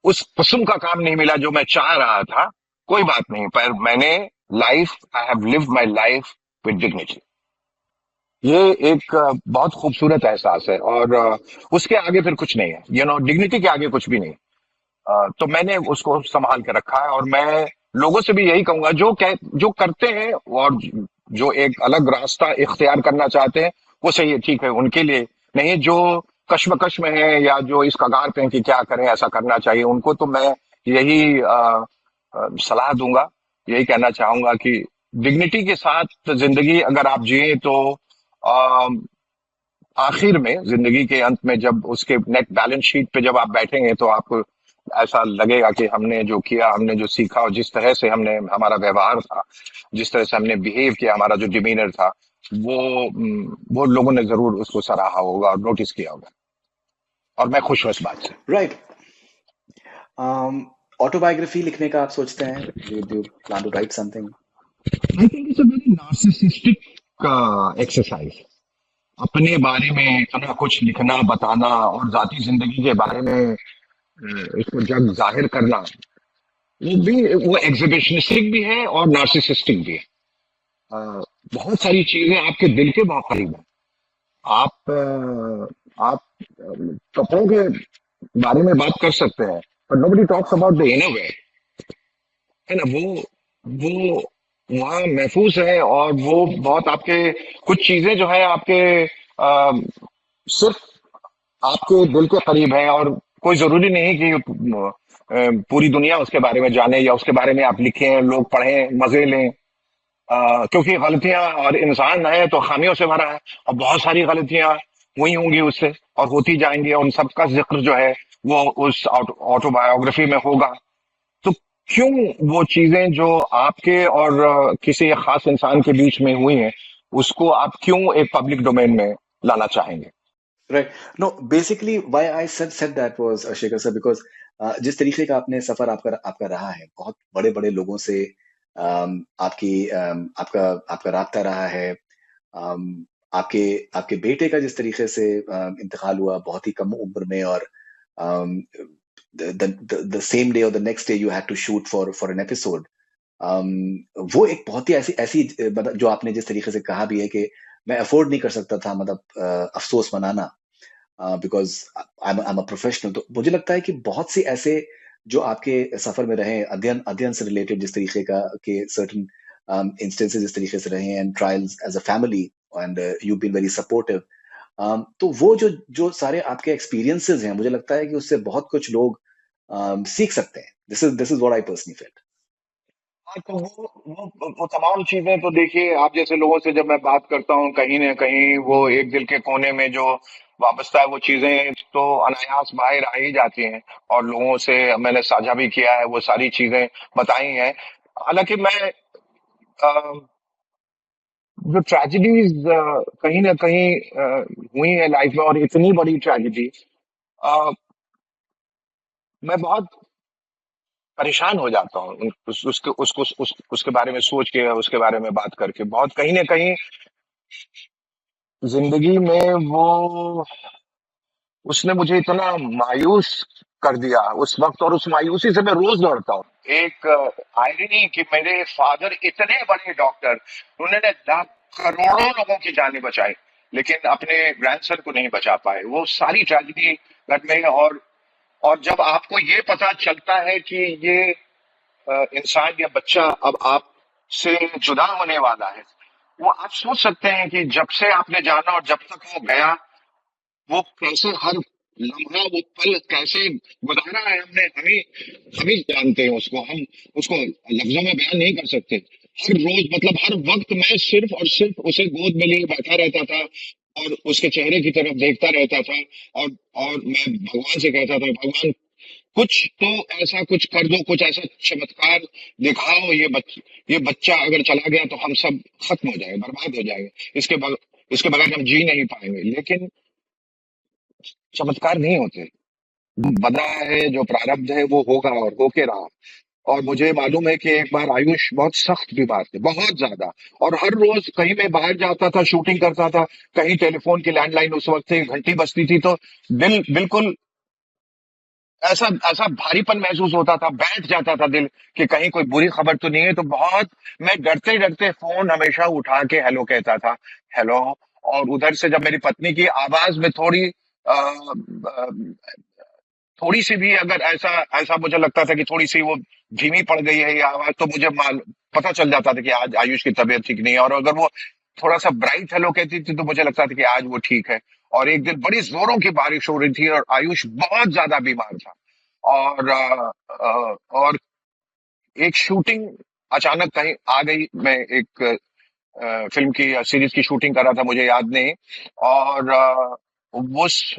उस किस्म का काम नहीं मिला जो मैं चाह रहा था, कोई बात नहीं, पर मैंने I have lived my life with dignity. ये एक बहुत खूबसूरत एहसास है, और उसके आगे फिर कुछ नहीं है, डिग्निटी के आगे कुछ भी नहीं। तो मैंने उसको संभाल के रखा है, और मैं लोगों से भी यही कहूंगा, जो करते हैं और जो एक अलग रास्ता इख्तियार करना चाहते हैं, वो सही है, ठीक है, उनके लिए नहीं। जो कश्मकश में है, या जो इस कगार पे हैं कि क्या करें, ऐसा करना चाहिए, उनको तो मैं यही सलाह दूंगा, यही कहना चाहूंगा कि डिग्निटी के साथ जिंदगी अगर आप जिए तो आखिर में जिंदगी के अंत में जब उसके नेट बैलेंस शीट पे जब आप बैठेंगे तो आपको ऐसा लगेगा कि हमने जो किया, हमने जो सीखा और जिस तरह से हमने हमारा व्यवहार था, जिस तरह से हमने बिहेव किया, हमारा जो डिमीनर था, वो लोगों ने जरूर उसको सराहा होगा और नोटिस किया होगा। और मैं खुश हूं इस बात से। राइट। ऑटोबायोग्राफी लिखने का आप सोचते हैं? Do plan to write something? I think it's a very narcissistic exercise. अपने बारे में इतना कुछ लिखना, बताना और जाती जिंदगी के बारे में इसको जग जाहिर करना, वो एग्जिबिशनिस्टिक भी है और नार्सिसिस्टिक भी है। बहुत सारी चीजें आपके दिल के बहुत करीब है। आप कपड़ों के बारे में बात कर सकते हैं, पर nobody talks about the inner way, है ना? वो वहाँ महफूज है और वो बहुत आपके कुछ चीजें जो है आपके आ, सिर्फ आपके दिल के करीब है और कोई जरूरी नहीं कि पूरी दुनिया उसके बारे में जाने या उसके बारे में आप लिखें, लोग पढ़ें, मजे लें। क्योंकि गलतियां और इंसान है तो खामियों से भरा है और बहुत सारी गलतियां हुई होंगी उससे और होती जाएंगी और उन सब का जिक्र जो है वो उस ऑटोबायोग्राफी में होगा। तो क्यों वो चीजें जो आपके और किसी एक खास इंसान के बीच में हुई हैं उसको आप क्यों एक पब्लिक डोमेन में लाना चाहेंगे? Right. No, basically why I said that was Shekhar sir, because जिस तरीके का आपने सफर आपका आपका रहा है, बहुत बड़े बड़े लोगों से आपका आपका राब्ता रहा है। आपके आपके बेटे का जिस तरीके से इंतकाल हुआ बहुत ही कम उम्र में, और द सेम डे और the next day you had to shoot for an episode. वो एक बहुत ही ऐसी ऐसी मतलब जो आपने जिस तरीके से कहा भी है कि मैं अफोर्ड नहीं कर सकता था, मतलब अफसोस मनाना, because I am a professional. तो मुझे लगता है कि बहुत से ऐसे जो आपके सफर में रहे, अध्ययन अध्ययन से रिलेटेड जिस तरीके का के सर्टन इंस्टेंसेस जिस तरीके से रहे हैं, and trials as a family, and you been very supportive. तो वो जो जो सारे आपके एक्सपीरियंसेस हैं, मुझे लगता है कि उससे बहुत कुछ लोग सीख सकते हैं। This is what I personally felt. हाँ, तो वो तमाम चीजें तो देखिए, आप जैसे लोगों से जब मैं बात करता हूँ कहीं ना कहीं वो एक दिल के कोने में जो वाबस्ता है वो चीजें तो अनायास बाहर आ ही जाती हैं और लोगों से मैंने साझा भी किया है, वो सारी चीजें बताई हैं। हालांकि मैं जो ट्रेजिडीज कहीं ना कहीं हुई है लाइफ में और इतनी बड़ी ट्रेजिडी, मैं बहुत परेशान हो जाता हूँ उसके बारे में सोच के, उसके बारे में बात करके। बहुत कहीं ना कहीं जिंदगी में वो उसने मुझे इतना मायूस कर दिया उस वक्त और उस मायूसी से मैं रोज दौड़ता हूँ। एक आयरनी कि मेरे फादर इतने बड़े डॉक्टर, उन्होंने लाख करोड़ों लोगों की जानें बचाई लेकिन अपने ग्रैंडसन को नहीं बचा पाए। वो सारी ट्रेजेडी घर में। और जब आपको ये पता चलता है कि ये इंसान या बच्चा अब आपसे जुदा होने वाला है, वो आप सोच सकते हैं कि जब से आपने जाना और जब तक वो गया, वो कैसे हर लम्हा, वो पल कैसे गुजारा है हमने, हम ही जानते हैं उसको। हम उसको लफ्जों में बयान नहीं कर सकते। हर रोज मतलब हर वक्त मैं सिर्फ और सिर्फ उसे गोद में लिए बैठा रहता था और उसके चेहरे की तरफ देखता रहता था। और मैं भगवान से कहता था, भगवान कुछ तो ऐसा कुछ कर दो, कुछ ऐसा चमत्कार दिखाओ, ये बच्चा अगर चला गया तो हम सब खत्म हो जाएंगे, बर्बाद हो जाएंगे, इसके बगैर हम जी नहीं पाएंगे। लेकिन चमत्कार नहीं होते। बना है जो प्रारब्ध है वो होगा और होके रहा। और मुझे मालूम है कि एक बार आयुष बहुत सख्त बीमार थे, बहुत ज्यादा। और हर रोज कहीं मैं बाहर जाता था, शूटिंग करता था, कहीं टेलीफोन की लैंडलाइन उस वक्त से घंटी बजती थी तो दिल बिल्कुल ऐसा ऐसा भारीपन महसूस होता था, बैठ जाता था दिल कि कहीं कोई बुरी खबर तो नहीं है। तो बहुत मैं डरते डरते फोन हमेशा उठा के हेलो कहता था, हेलो। और उधर से जब मेरी पत्नी की आवाज में थोड़ी सी भी अगर ऐसा ऐसा मुझे लगता था कि थोड़ी सी वो धीमी पड़ गई है ये आवाज, तो मुझे पता चल जाता था कि आज आयुष की तबीयत ठीक नहीं है। और अगर वो थोड़ा सा ब्राइट हेलो कहती थी तो मुझे लगता था कि आज वो ठीक है। और एक दिन बड़ी जोरों की बारिश हो रही थी और आयुष बहुत ज्यादा बीमार था। और और एक शूटिंग अचानक कहीं आ गई। मैं एक फिल्म की सीरीज की शूटिंग कर रहा था, मुझे याद नहीं। और उस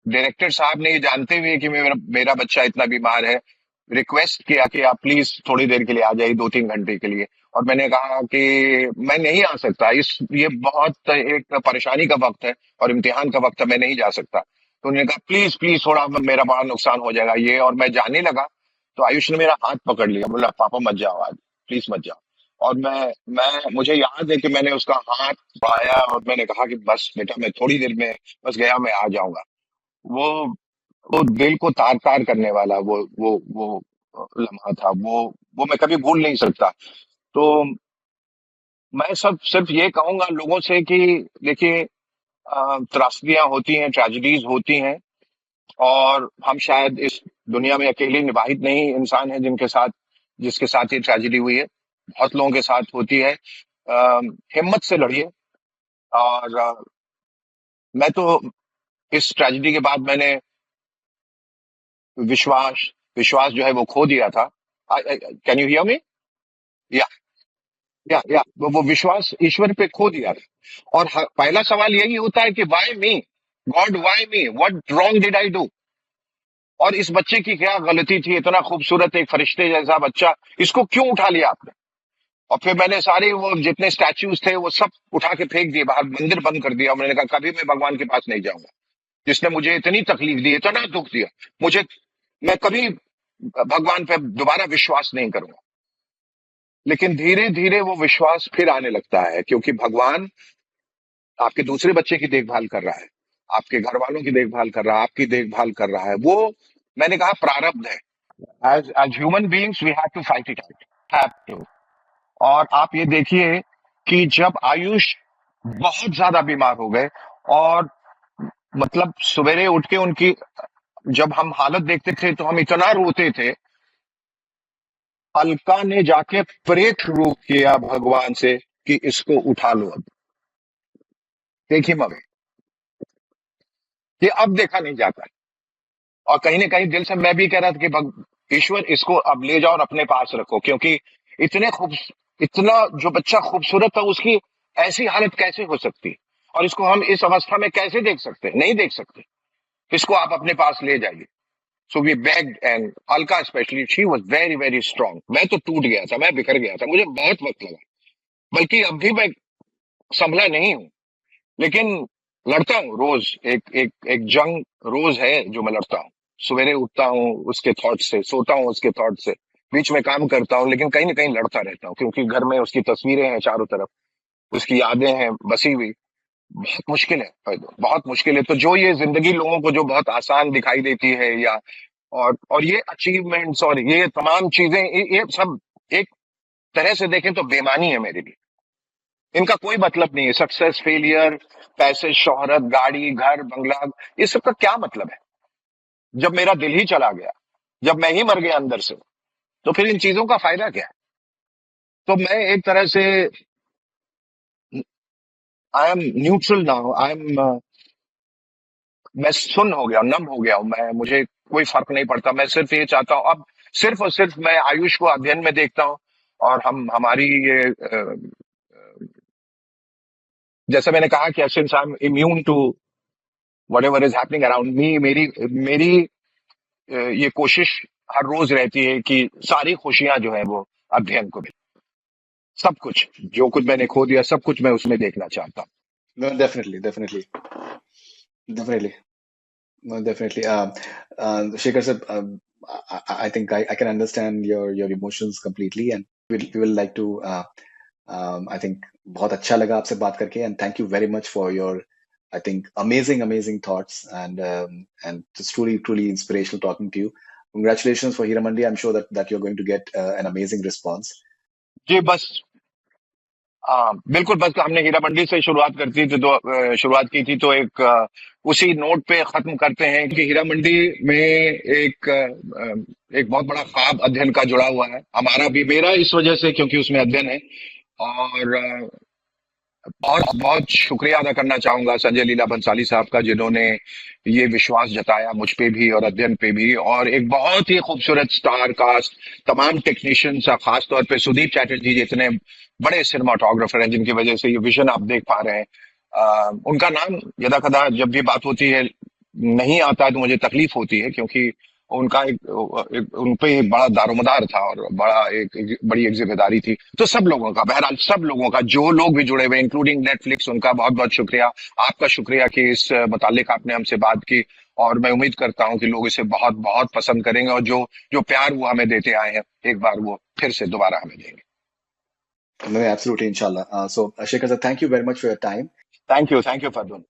डायरेक्टर साहब ने ये जानते हुए कि मेरा मेरा बच्चा इतना बीमार है, रिक्वेस्ट किया कि आप प्लीज थोड़ी देर के लिए आ जाइए, 2-3 घंटे के लिए। और मैंने कहा कि मैं नहीं आ सकता, इस ये बहुत एक परेशानी का वक्त है और इम्तिहान का वक्त है, मैं नहीं जा सकता। तो उन्होंने कहा प्लीज प्लीज, थोड़ा मेरा बड़ा नुकसान हो जाएगा ये। और मैं जाने लगा तो आयुष ने मेरा हाथ पकड़ लिया, बोला पापा मत जाओ आज, प्लीज मत जाओ। और मैं मुझे याद है कि मैंने उसका हाथ उठाया और मैंने कहा कि बस बेटा, मैं थोड़ी देर में बस गया, मैं आ जाऊंगा। वो वो दिल को तार तार करने वाला वो लम्हा था, वो मैं कभी भूल नहीं सकता। तो मैं सब सिर्फ ये कहूंगा लोगों से कि देखिए, त्रासदियां होती हैं, ट्रेजेडीज होती हैं, और हम शायद इस दुनिया में अकेले निवाहित नहीं इंसान हैं जिसके साथ ये ट्रेजेडी हुई है। बहुत लोगों के साथ होती है। हिम्मत से लड़िए। और मैं तो इस ट्रेजेडी के बाद मैंने विश्वास विश्वास जो है वो खो दिया था। Can you hear me? या या वो विश्वास ईश्वर पे खो दिया था। और पहला सवाल यही होता है कि why me God, why me, what wrong did I do? और इस बच्चे की क्या गलती थी? इतना खूबसूरत एक फरिश्ते जैसा बच्चा, इसको क्यों उठा लिया आपने? और फिर मैंने सारे वो जितने स्टैच्यूज थे वो सब उठा के फेंक दिए बाहर, मंदिर बंद कर दिया। मैंने कहा कभी मैं भगवान के पास नहीं जाऊंगा, जिसने मुझे इतनी तकलीफ दी, इतना दुख दिया मुझे, मैं कभी भगवान पे दोबारा विश्वास नहीं करूंगा। लेकिन धीरे धीरे वो विश्वास फिर आने लगता है, क्योंकि भगवान आपके दूसरे बच्चे की देखभाल कर रहा है, आपके घर वालों की देखभाल कर रहा है, आपकी देखभाल कर रहा है। वो मैंने कहा प्रारब्ध है। As human beings we have to fight it out, have to. और आप ये देखिए कि जब आयुष बहुत ज्यादा बीमार हो गए, और मतलब सवेरे उठ के उनकी जब हम हालत देखते थे तो हम इतना रोते थे। अलका ने जाके प्रे शुरू किया भगवान से कि इसको उठा लो, अब देखिए मगर ये अब देखा नहीं जाता। और कहीं ना कहीं दिल से मैं भी कह रहा था कि ईश्वर इसको अब ले जाओ और अपने पास रखो, क्योंकि इतने खूब इतना जो बच्चा खूबसूरत था उसकी ऐसी हालत कैसे हो सकती? और इसको हम इस अवस्था में कैसे देख सकते? नहीं देख सकते। इसको आप अपने पास ले जाइए। So we begged, and Alka specially, she was very very strong. मैं तो टूट गया था, मैं बिखर गया था, मुझे बहुत वक्त लगा, बल्कि अब भी मैं संभला नहीं हूं। लेकिन लड़ता हूँ रोज, एक जंग रोज है जो मैं लड़ता हूँ। सवेरे उठता हूँ उसके थॉट से, सोता हूँ उसके थॉट से, बीच में काम करता हूँ, लेकिन कहीं ना कहीं लड़ता रहता हूँ, क्योंकि घर में उसकी तस्वीरें हैं चारों तरफ, उसकी यादें हैं बसी हुई। बहुत मुश्किल है, बहुत मुश्किल है। तो जो ये जिंदगी लोगों को जो बहुत आसान दिखाई देती है, या और ये अचीवमेंट्स और ये तमाम चीजें, ये सब एक तरह से देखें तो बेमानी है मेरे लिए। इनका कोई मतलब नहीं है। सक्सेस, फेलियर, पैसे, शोहरत, गाड़ी, घर, बंगला, ये सब का क्या मतलब है जब मेरा दिल ही चला गया, जब मैं ही मर गया अंदर से? तो फिर इन चीजों का फायदा क्या है? तो मैं एक तरह से आई एम न्यूट्रल नाउ, मैं सुन्न हो गया, नम हो गया हूं मैं, मुझे कोई फर्क नहीं पड़ता। मैं सिर्फ ये चाहता हूं अब, सिर्फ और सिर्फ मैं आयुष को अध्ययन में देखता हूं। और हम हमारी ये जैसे मैंने कहा कि since I am immune to whatever is happening around me, मेरी मेरी ये कोशिश हर रोज रहती है कि सारी खुशियां जो है वो अध्ययन को मिले। सब कुछ जो कुछ मैंने खो दिया, सब कुछ मैं उसमें देखना चाहता हूँ। No, definitely, definitely, definitely. No, definitely. Shekhar sir, I think I can understand your emotions completely, and we will like to. I think बहुत अच्छा लगा आपसे बात करके, and thank you very much for your, I think, amazing thoughts, and it's truly inspirational talking to you. Congratulations for Hiramandi. I'm sure that you're going to get an amazing response. जी बस, बिल्कुल, बस हमने हीरा मंडी से शुरुआत करती थी, तो शुरुआत की थी, तो एक उसी नोट पे खत्म करते हैं कि हीरा मंडी में एक बहुत बड़ा ख्वाब अध्ययन का जुड़ा हुआ है, हमारा भी, मेरा इस वजह से क्योंकि उसमें अध्ययन है। और बहुत बहुत शुक्रिया अदा करना चाहूंगा संजय लीला भंसाली साहब का, जिन्होंने ये विश्वास जताया मुझ पे भी और अध्ययन पे भी, और एक बहुत ही खूबसूरत स्टार कास्ट, तमाम टेक्नीशियंस, खास तौर पे सुदीप चैटर्जी जितने बड़े सिनेमाटोग्राफर हैं, जिनकी वजह से ये विजन आप देख पा रहे हैं। उनका नाम यदा कदा जब भी बात होती है नहीं आता है तो मुझे तकलीफ होती है, क्योंकि उनका उन पे एक बड़ा दारोमदार था और बड़ी एक जिम्मेदारी थी। तो सब लोगों का, बहरहाल सब लोगों का, जो लोग भी जुड़े हुए इंक्लूडिंग नेटफ्लिक्स, उनका बहुत बहुत शुक्रिया। आपका शुक्रिया कि इस मुतालिक आपने हमसे बात की, और मैं उम्मीद करता हूं कि लोग इसे बहुत बहुत पसंद करेंगे, और जो जो प्यार वो हमें देते आए हैं, एक बार वो फिर से दोबारा हमें देंगे। No, absolutely, inshallah. So, Shekhar sir, thank you very much for your time. Thank you Fardun.